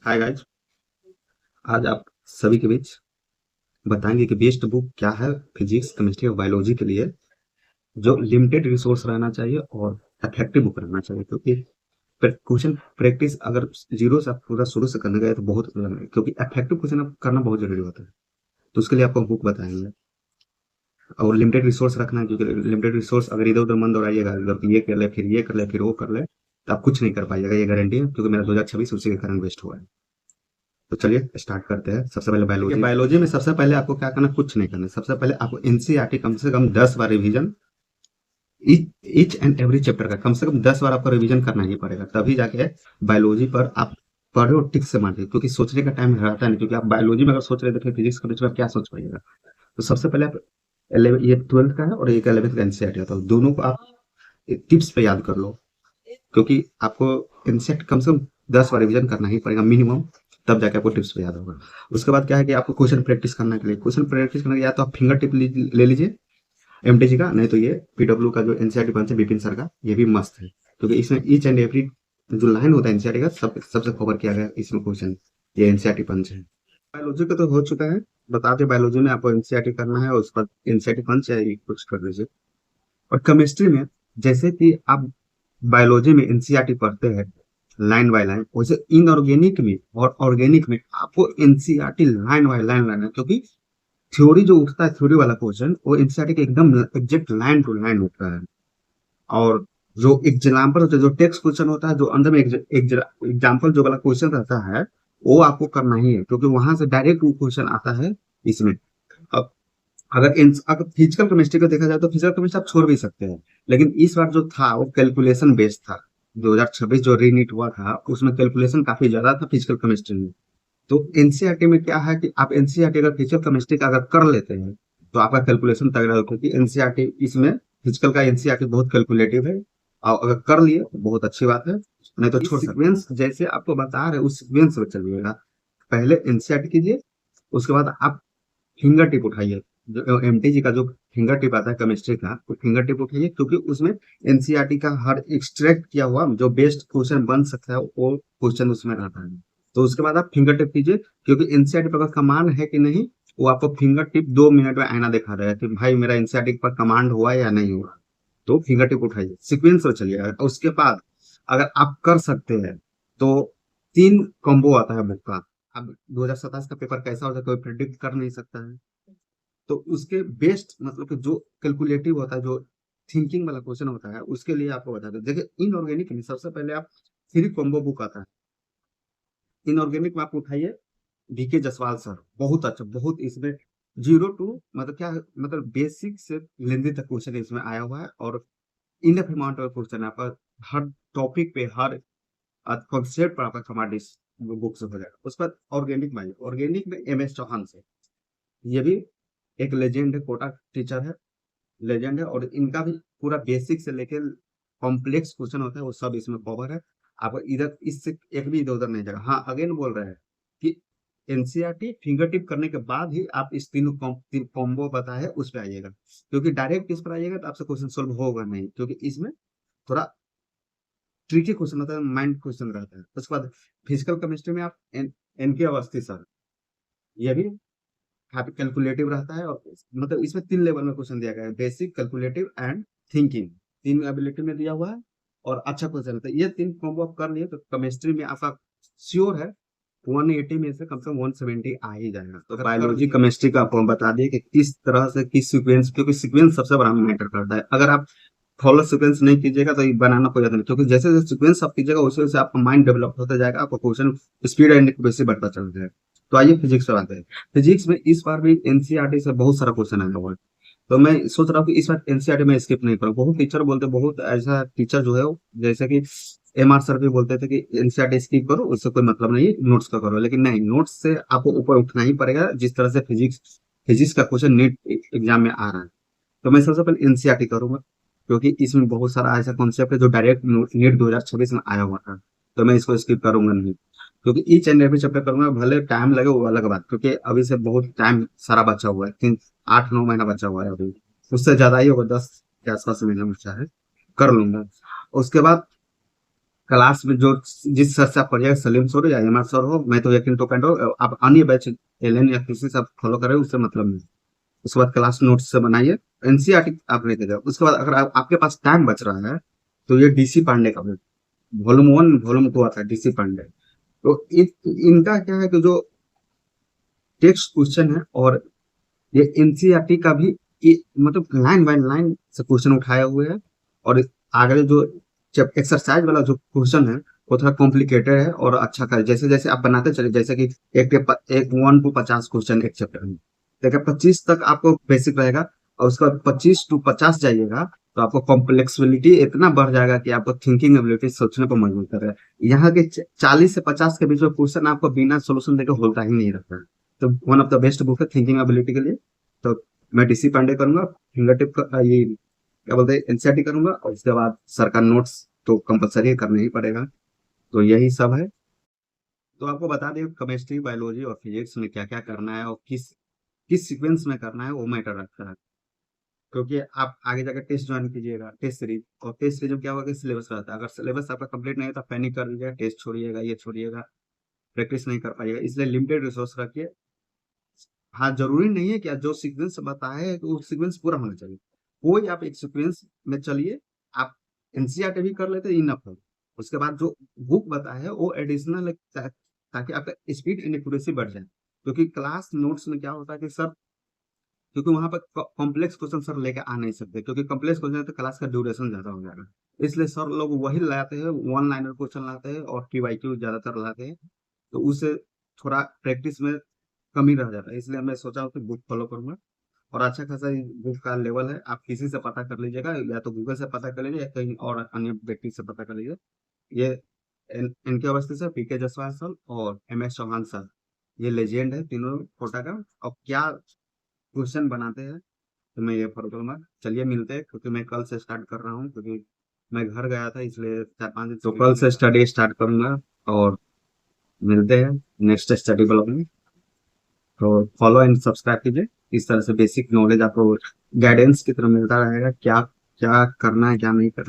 Hi guys. आज आप सभी के बीच बताएंगे कि बेस्ट बुक क्या है फिजिक्स केमिस्ट्री और बायोलॉजी के लिए, जो लिमिटेड रिसोर्स रहना चाहिए और इफेक्टिव बुक रहना चाहिए। क्योंकि क्वेश्चन प्रैक्टिस अगर जीरो से आप पूरा शुरू से करने गए तो बहुत क्योंकि इफेक्टिव क्वेश्चन करना बहुत जरूरी होता है। तो उसके लिए आपको बुक बताएंगे और लिमिटेड रिसोर्स रखना है, क्योंकि लिमिटेड रिसोर्स अगर इधर उधर मन दौड़ाइएगा, अगर ये कर ले फिर ये कर ले फिर वो कर ले तो आप कुछ नहीं कर पाइएगा, ये गारंटी है। क्योंकि मेरा 2026 उसी के कारण वेस्ट हुआ है। तो चलिए स्टार्ट करते हैं। सबसे पहले बायोलॉजी। बायोलॉजी में सबसे पहले आपको क्या करना, कुछ नहीं करना। सबसे पहले आपको एनसीईआरटी कम से कम 10 बार revision, each and every chapter का कम से कम 10 बार आपको रिवीजन करना ही पड़ेगा, तभी जाके बायोलॉजी पर आप पढ़े और टिक से मारिए। क्योंकि सोचने का टाइम रहता नहीं, क्योंकि आप बायोलॉजी में अगर सोच रहे थे फिर फिजिक्स केमिस्ट्री में क्या सोच पाइएगा। तो सबसे पहले आप ये 12th का है और एक 11th का एनसीईआरटी होता है, दोनों को आप टिप्स पे याद कर लो। क्योंकि आपको एनसीईआरटी कम से कम 10 बार रिवीजन करना ही पड़ेगा मिनिमम, तब जाके आपको टिप्स पे याद होगा। उसके बाद क्या है कि आपको क्वेश्चन प्रैक्टिस करने के लिए, या तो आप फिंगर टिप ले लीजिए एमटीजी का, नहीं तो ये पीडब्ल्यू का जो एनसीईआरटी पंच है विपिन सर का, ये भी मस्त है। क्योंकि इसमें ईच एंड एवरी जो लाइन होता है एनसीईआरटी का सबसे कवर किया गया इसमें क्वेश्चन, ये एनसीईआरटी पंच है। बायोलॉजी का तो हो चुका है, बता दें बायोलॉजी में आपको एनसीईआरटी करना है और उसके बाद एनसीईआरटी पंच है, ये कुछ कर लीजिए। और केमिस्ट्री में जैसे कि आप बायोलॉजी में एनसीईआरटी पढ़ते हैं लाइन बाय लाइन, वैसे इनऑर्गेनिक में और ऑर्गेनिक में आपको एनसीईआरटी लाइन बाय लाइन लाना है। क्योंकि थ्योरी जो उठता है, थ्योरी वाला क्वेश्चन, वो एनसीईआरटी के एकदम एग्जैक्ट लाइन टू लाइन होता है। और जो एग्जाम्पल होता है, जो टेक्स्ट क्वेश्चन होता है, जो अंदर में एग्जाम्पल जो वाला क्वेश्चन रहता है, वो आपको करना ही है, क्योंकि वहां से डायरेक्ट वो क्वेश्चन आता है इसमें। अब अगर फिजिकल केमिस्ट्री को देखा जाए तो फिजिकल केमिस्ट्री आप छोड़ भी सकते हैं, लेकिन इस बार जो था वो कैलकुलेशन बेस्ड था। 2026 जो रीनीट हुआ था उसमें कैलकुलेशन काफी ज्यादा था फिजिकल केमिस्ट्री में। तो एनसीईआरटी में क्या है कि आप एनसीईआरटी अगर फिजिकल केमिस्ट्री का अगर कर लेते हैं तो आपका कैलकुलेशन तगड़ा होगा, क्योंकि एनसीईआरटी इसमें फिजिकल का एनसीईआरटी बहुत कैलकुलेटिव है। और अगर कर लिए तो बहुत अच्छी बात है, नहीं तो छोड़ सकते। सीक्वेंस जैसे आपको बता रहे उस सीक्वेंस में चलिएगा। पहले एनसीईआरटी कीजिए, उसके बाद आप फिंगर टिप उठाइए। जो एमटीजी का जो फिंगर टिप आता है केमिस्ट्री का, वो फिंगर टिप उठाइए, क्योंकि उसमें एनसीईआरटी का हर एक्सट्रैक्ट किया हुआ जो बेस्ट क्वेश्चन बन सकता है वो क्वेश्चन उसमें रहता है। तो उसके बाद आप फिंगर टिप कीजिए, क्योंकि एनसीईआरटी पर अगर कमांड है कि नहीं, वो आपको फिंगर टिप 2 मिनट में आईना दिखा रहा है कि भाई मेरा एनसीईआरटी पर कमांड हुआ या नहीं हुआ। तो फिंगर टिप उठाइए, सीक्वेंस पर चलिए। उसके बाद अगर आप कर सकते हैं तो 3 कॉम्बो आता है बुक का। अब 2027 का पेपर कैसा होता है कोई प्रिडिक्ट कर नहीं सकता है। तो उसके बेस्ट मतलब कि जो कैलकुलेटिव होता है, जो थिंकिंग वाला क्वेश्चन होता है, उसके लिए आपको बता दें। देखिए इनऑर्गेनिक में सबसे पहले आप 3 कॉम्बो बुक आता है। इनऑर्गेनिक में आप उठाइए बीके जसवाल सर, बहुत अच्छा, बहुत इसमें जीरो टू मतलब क्या है, मतलब बेसिक से लेंदी तक क्वेश्चन इसमें आया हुआ है। और इनफ अमाउंट ऑफ क्वेश्चन आपका हर टॉपिक पे, हर कॉन्सेप्ट पर आपका कमांड इस बुक से हो जाएगा। उसके बाद ऑर्गेनिक में एम एस चौहान से, ये भी एक लेजेंड है, कोटा टीचर है, लेजेंड है। और इनका भी पूरा बेसिक से लेके कॉम्प्लेक्स क्वेश्चन होता है वो सब इसमें कवर है। आपको इधर इससे एक भी इधर उधर नहीं जाएगा। हाँ, अगेन बोल रहे हैं कि एनसीईआरटी फिंगर टिप करने के बाद ही आप इस तीन कॉम्बो पता है उस पर आइएगा। क्योंकि डायरेक्ट इस पर आइएगा तो आपसे क्वेश्चन सोल्व होगा नहीं, क्योंकि इसमें थोड़ा ट्रिकी क्वेश्चन होता है, माइंड क्वेश्चन रहता है। उसके बाद फिजिकल केमिस्ट्री में आप एनके अवस्थी सर, ये भी काफी कैलकुलेटिव रहता है। और मतलब इसमें 3 लेवल में क्वेश्चन दिया गया है, basic, calculative and thinking, 3 ability में दिया हुआ है। और अच्छा क्वेश्चन रहता है। ये 3 कॉम्बो आप कर लिए तो केमिस्ट्री में आपका श्योर है 180 में से कम 170 आ ही जाएगा। तो बायोलॉजी केमिस्ट्री का आपको बता दिए कि किस तरह से किस सीक्वेंस, क्योंकि सीक्वेंस सबसे बड़ा मैटर करता है। अगर आप फॉलो सीक्वेंस नहीं कीजिएगा तो ये बनाना कोई ज्यादा नहीं, क्योंकि जैसे जैसे सीक्वेंस आप कीजिएगा वैसे वैसे आपका माइंड डेवलप होता जाएगा, आपका क्वेश्चन स्पीड एंड एक्यूरेसी बढ़ता चल जाएगा। तो आइए फिजिक्स पर आते हैं। फिजिक्स में इस बार भी एनसीईआरटी से बहुत सारा क्वेश्चन आया हुआ है। तो मैं सोच रहा हूँ कि इस बार एनसीईआरटी में स्किप नहीं करूँ। बहुत टीचर बोलते, बहुत ऐसा टीचर जो है वो, जैसे कि एमआर सर भी बोलते थे कि एनसीईआरटी स्किप करो, उससे कोई मतलब नहीं, नोट्स का करो। लेकिन नहीं, नोट्स से आपको ऊपर उठना ही पड़ेगा, जिस तरह से फिजिक्स फिजिक्स का क्वेश्चन नीट एग्जाम में आ रहा है। तो मैं सबसे पहले एनसीईआरटी करूंगा, क्योंकि इसमें बहुत सारा ऐसा कॉन्सेप्ट है जो डायरेक्ट नीट 2026 में आया हुआ था। तो मैं इसको स्किप करूंगा नहीं, क्योंकि ईच एंड एवरी चैप्टर करूंगा, भले टाइम लगे वो अलग बात, क्योंकि अभी से बहुत टाइम सारा बचा हुआ है, 8-9 महीना बचा हुआ है अभी। उससे ज्यादा ही होगा, 10 के आसपास महीना बचा है, कर लूंगा। उसके बाद क्लास में जो जिस सर से आप पढ़िएगा, सलीम सर हो या एम आर सर हो, मैं तो यकीन तो कर रहा हूँ, आप अन्य बैच एलएन या किसी से आप फॉलो करें, उससे मतलब नहीं। उसके बाद क्लास नोट्स से बनाइए, एनसीईआरटी आप लेके जाओ। उसके बाद अगर आपके पास टाइम बच रहा है तो ये डीसी पांडे का वॉल्यूम 1 वॉल्यूम 2 आता है, डीसी पांडे। तो इनका क्या है कि जो टेक्स्ट क्वेश्चन है, और ये एनसीईआरटी का भी मतलब लाइन बाय लाइन से क्वेश्चन उठाए हुए है। और आगे जो जब एक्सरसाइज वाला जो क्वेश्चन है वो थोड़ा कॉम्प्लिकेटेड है और अच्छा कर, जैसे जैसे आप बनाते चले, जैसे कि एक 1 to 50 क्वेश्चन एक चैप्टर में, देखिए 25 तक आपको बेसिक रहेगा, और उसके बाद 25 to 50 जाइएगा तो आपको कॉम्प्लेक्सिबिलिटी इतना बढ़ जाएगा कि आपको थिंकिंग एबिलिटी सोचने पर मजबूर करेगा। यहाँ के 40 से 50 के बीच में क्वेश्चन आपको बिना सोल्यूशन देकर होता ही नहीं रहता है। तो one of the best book है थिंकिंग एबिलिटी के लिए। तो मैं डीसी पांडे करूंगा, फिंगर टिप का ये क्या बोलते हैं, एनसीईआरटी करूंगा, और उसके बाद सर का नोट्स तो कंपलसरी करना ही पड़ेगा। तो यही सब है। तो आपको बता दें, केमिस्ट्री बायोलॉजी और फिजिक्स में क्या क्या करना है और किस किस सीक्वेंस में करना है वो मैटर रखता है। क्योंकि आप आगे जाकर टेस्ट ज्वाइन कीजिएगा, टेस्ट सीरीज, और टेस्ट सीरीज में क्या होगा कि सिलेबस रहता है। अगर सिलेबस आपका कंप्लीट नहीं है तो पैनिक कर लीजिएगा, टेस्ट छोड़िएगा, ये छोड़िएगा, प्रैक्टिस नहीं कर पाइएगा। इसलिए लिमिटेड रिसोर्स रखिए। हाँ, जरूरी नहीं है कि आप जो सीक्वेंस बताए है तो वो सीक्वेंस पूरा होना चाहिए। कोई आप एक सीक्वेंस में चलिए, आप एनसीईआरटी भी कर लेते हैं, इनफ है। उसके बाद जो बुक बताए है वो एडिशनल है, ताकि आपका स्पीड एंड एक्यूरेसी बढ़ जाए। क्योंकि क्लास नोट्स में क्या होता है कि सर, क्योंकि वहां पर कॉम्प्लेक्स क्वेश्चन सर लेके आ नहीं सकते, क्योंकि कॉम्प्लेक्स क्वेश्चन तो क्लास का ड्यूरेशन ज्यादा हो जाएगा। इसलिए सर लोग वही लाते हैं, वन लाइनर क्वेश्चन लाते हैं और पीवाईक्यू ज्यादातर लाते हैं। तो उससे थोड़ा प्रैक्टिस में कमी रह जाता है। इसलिए मैं सोचा हूँ कि बुक फॉलो करूंगा। और अच्छा खासा बुक का लेवल है, आप किसी से पता कर लीजिएगा, या तो गूगल से पता कर लीजिए या कहीं और अन्य व्यक्ति से पता कर लीजिए। ये इनके अवस्थी से पीके जायसवाल सर और एम एस चौहान सर, ये लेजेंड है तीनों कोटा का। और क्या क्वेश्चन बनाते हैं, तो मैं ये फॉलो करूंगा। चलिए मिलते हैं, क्योंकि मैं कल से स्टार्ट कर रहा हूँ, क्योंकि मैं घर गया था इसलिए 4 5 दिन, तो कल से स्टडी स्टार्ट करूंगा। और मिलते हैं नेक्स्ट स्टडी ब्लॉग में। तो फॉलो एंड सब्सक्राइब कीजिए। इस तरह से बेसिक नॉलेज आपको गाइडेंस की तरह मिलता रहेगा, क्या क्या करना है क्या नहीं करना है।